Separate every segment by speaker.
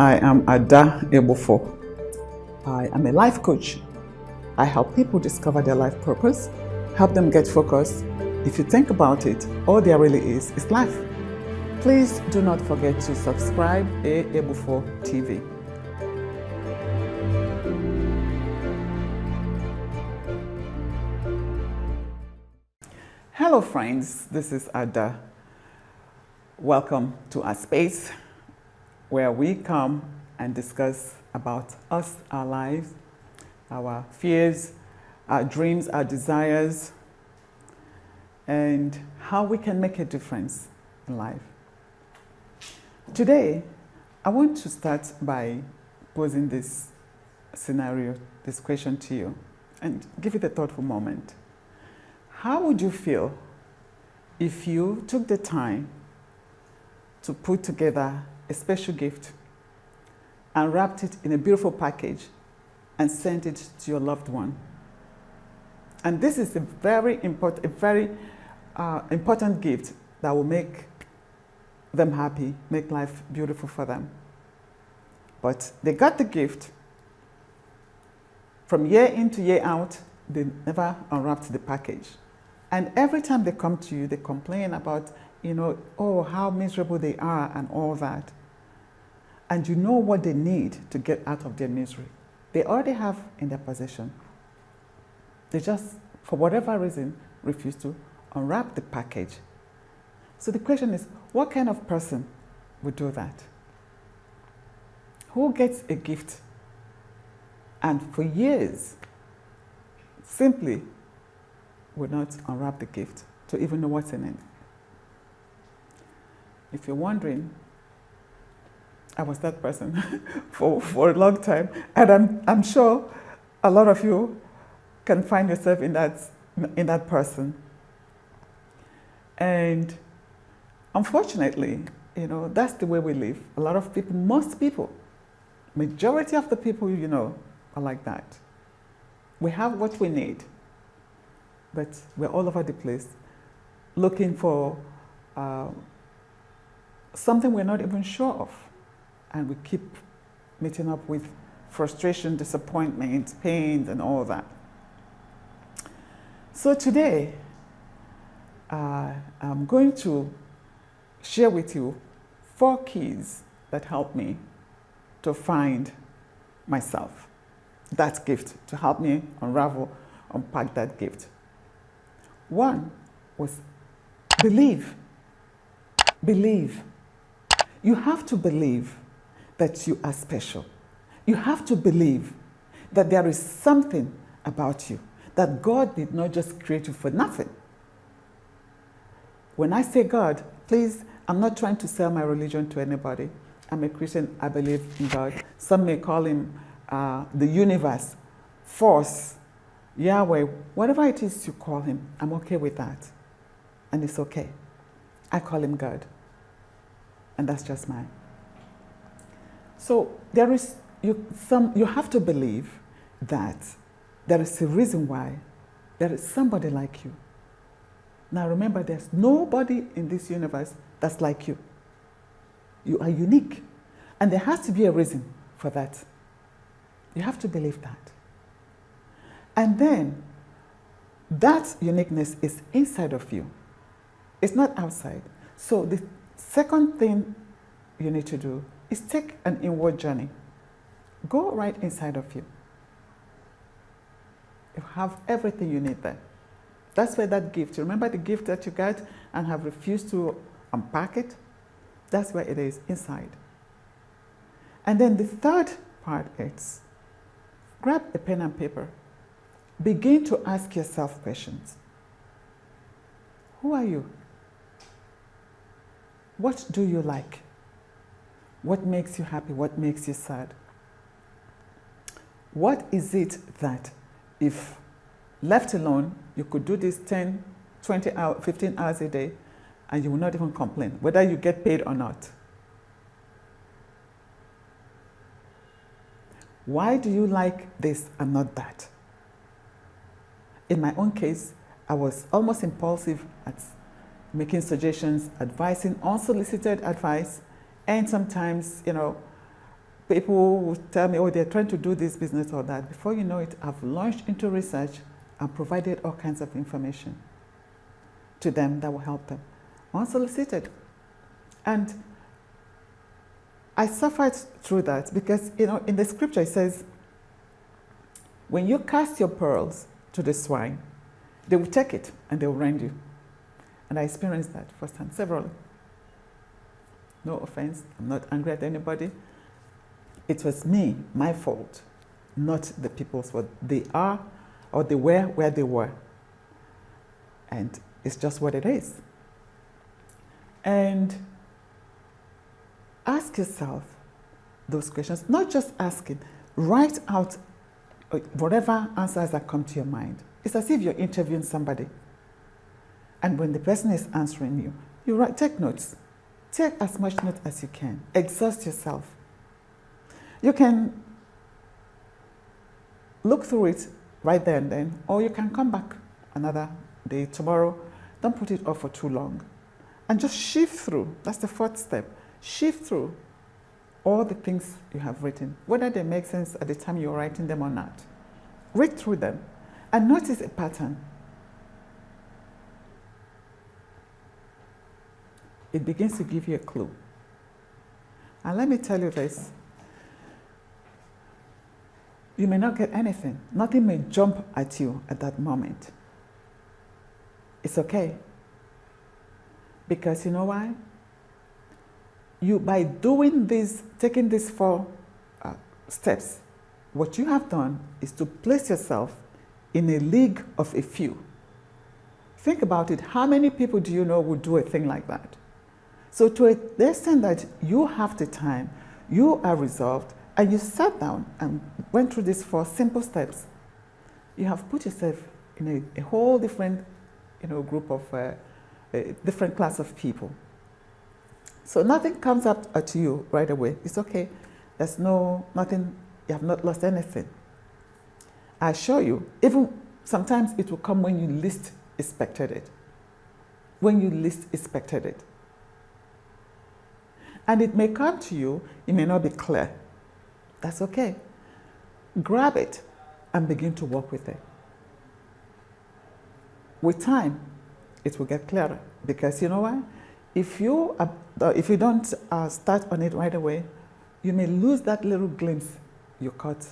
Speaker 1: I am Ada Egbufor. I am a life coach. I help people discover their life purpose, help them get focused. If you think about it, all there really is life. Please do not forget to subscribe Ada Egbufor TV. Hello friends, this is Ada. Welcome to our space where we come and discuss about us, our lives, our fears, our dreams, our desires, and how we can make a difference in life. Today, I want to start by posing this scenario, this question to you, and give it a thoughtful moment. How would you feel if you took the time to put together a special gift and wrapped it in a beautiful package and sent it to your loved one? And this is a very important gift that will make them happy, make life beautiful for them. But they got the gift. From year in to year out, they never unwrapped the package. And every time they come to you, they complain about, oh, how miserable they are and all that. And you know what they need to get out of their misery. They already have in their possession. They just, for whatever reason, refuse to unwrap the package. So the question is, what kind of person would do that? Who gets a gift and for years simply would not unwrap the gift to even know what's in it? If you're wondering, I was that person for a long time, and I'm sure a lot of you can find yourself in that person. And unfortunately, that's the way we live. A lot of people, most people, majority of the people are like that. We have what we need, but we're all over the place looking for something we're not even sure of. And we keep meeting up with frustration, disappointment, pain, and all that. So today, I'm going to share with you 4 keys that help me to find myself, that gift, to help me unpack that gift. One was believe. Believe. You have to believe that you are special. You have to believe that there is something about you, that God did not just create you for nothing. When I say God, please, I'm not trying to sell my religion to anybody. I'm a Christian, I believe in God. Some may call him the universe, force, Yahweh, whatever it is you call him, I'm okay with that. And it's okay. I call him God. And that's just mine. So there is you have to believe that there is a reason why there is somebody like you. Now remember, there's nobody in this universe that's like you. You are unique. And there has to be a reason for that. You have to believe that. And then that uniqueness is inside of you. It's not outside. So the second thing you need to do is take an inward journey. Go right inside of you. You have everything you need there. That's where that gift, you remember the gift that you got and have refused to unpack it? That's where it is, inside. And then the third part is, grab a pen and paper. Begin to ask yourself questions. Who are you? What do you like? What makes you happy? What makes you sad? What is it that if left alone, you could do this 10, 20 hours, 15 hours a day, and you will not even complain, whether you get paid or not? Why do you like this and not that? In my own case, I was almost impulsive at making suggestions, advising, unsolicited advice, and sometimes, people will tell me, oh, they're trying to do this business or that. Before you know it, I've launched into research and provided all kinds of information to them that will help them, unsolicited. And I suffered through that because, in the scripture it says, when you cast your pearls to the swine, they will take it and they will rend you. And I experienced that firsthand, severally. No offense, I'm not angry at anybody. It was me, my fault, not the people's what they are or they were where they were. And it's just what it is. And ask yourself those questions, not just asking, write out whatever answers that come to your mind. It's as if you're interviewing somebody. And when the person is answering you take notes. Take as much note as you can. Exhaust yourself. You can look through it right there and then, or you can come back another day, tomorrow. Don't put it off for too long. And just shift through. That's the fourth step. Shift through all the things you have written, whether they make sense at the time you're writing them or not. Read through them and notice a pattern. It begins to give you a clue. And let me tell you this. You may not get anything. Nothing may jump at you at that moment. It's okay. Because you know why? By doing this, taking these 4 steps, what you have done is to place yourself in a league of a few. Think about it. How many people do you know would do a thing like that? So to the extent that you have the time, you are resolved, and you sat down and went through these 4 simple steps, you have put yourself in a whole different group of a different class of people. So nothing comes up at you right away. It's okay. There's nothing, you have not lost anything. I assure you, even sometimes it will come when you least expected it. When you least expected it. And it may come to you, it may not be clear. That's okay. Grab it and begin to work with it. With time, it will get clearer. Because you know why? If you don't start on it right away, you may lose that little glimpse you caught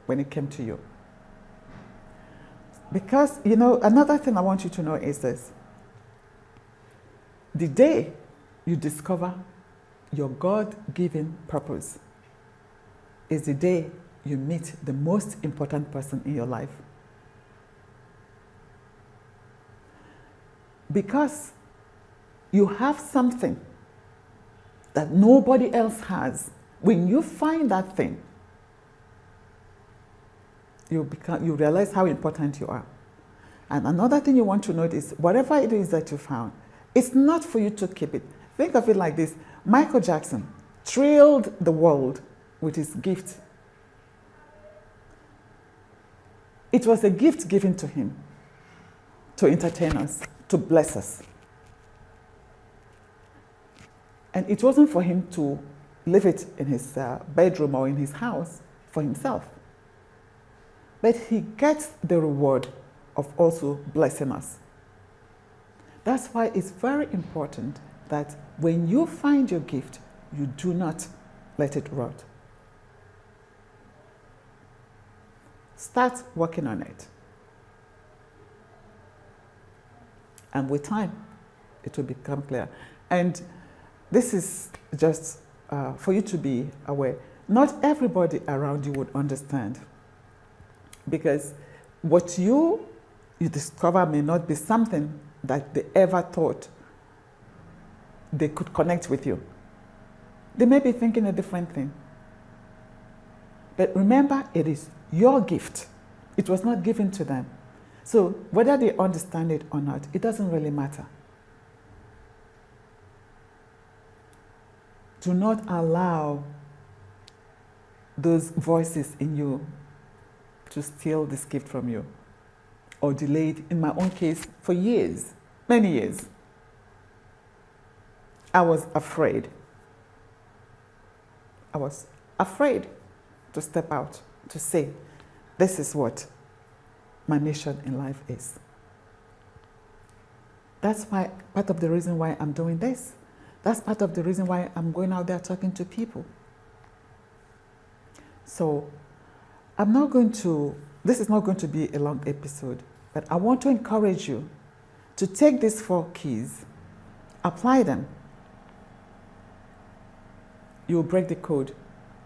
Speaker 1: when it came to you. Because, another thing I want you to know is this. The day you discover your God-given purpose is the day you meet the most important person in your life. Because you have something that nobody else has. When you find that thing, you realize how important you are. And another thing you want to note is whatever it is that you found, it's not for you to keep it. Think of it like this. Michael Jackson thrilled the world with his gift. It was a gift given to him to entertain us, to bless us. And it wasn't for him to leave it in his bedroom or in his house for himself. But he gets the reward of also blessing us. That's why it's very important that when you find your gift, you do not let it rot. Start working on it. And with time, it will become clear. And this is just for you to be aware. Not everybody around you would understand. Because what you discover may not be something that they ever thought they could connect with you. They may be thinking a different thing. But remember, it is your gift. It was not given to them. So whether they understand it or not, it doesn't really matter. Do not allow those voices in you to steal this gift from you or delay it. In my own case, for years, many years, I was afraid. I was afraid to step out, to say, this is what my mission in life is. That's why, part of the reason why I'm doing this. That's part of the reason why I'm going out there talking to people. So I'm not going to, this is not going to be a long episode, but I want to encourage you to take these 4 keys, apply them. You'll break the code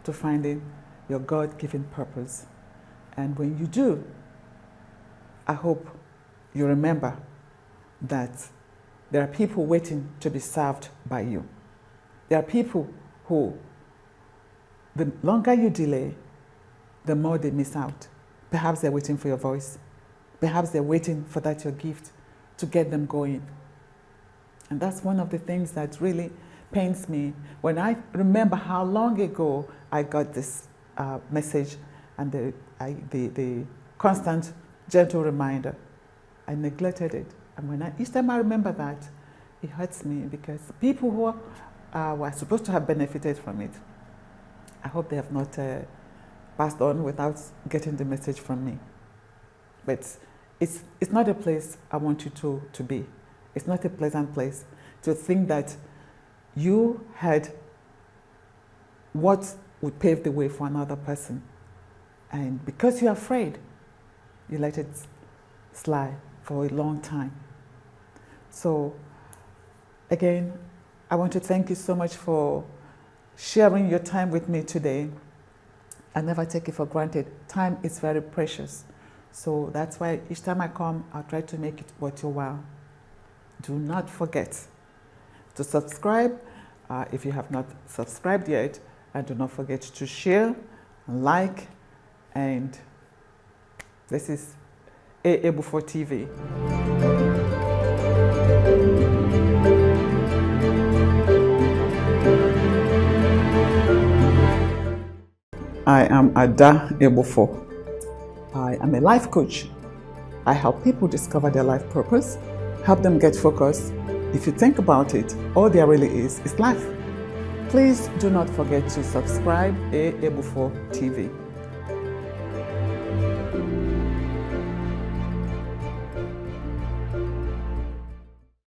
Speaker 1: to finding your God-given purpose. And when you do, I hope you remember that there are people waiting to be served by you. There are people who, the longer you delay, the more they miss out. Perhaps they're waiting for your voice. Perhaps they're waiting for that your gift to get them going. And that's one of the things that really pains me when I remember how long ago I got this message and the constant, gentle reminder. I neglected it. And each time I remember that, it hurts me because people who were supposed to have benefited from it, I hope they have not passed on without getting the message from me. But it's not a place I want you to be. It's not a pleasant place to think that you had what would pave the way for another person. And because you're afraid, you let it slide for a long time. So, again, I want to thank you so much for sharing your time with me today. I never take it for granted. Time is very precious. So that's why each time I come, I'll try to make it worth your while. Do not forget to subscribe if you have not subscribed yet, and do not forget to share, like, and this is Ada Egbufor TV. I am Ada Egbufor. I am a life coach. I help people discover their life purpose, help them get focused. If you think about it, all there really is life. Please do not forget to subscribe Ada Egbufor TV.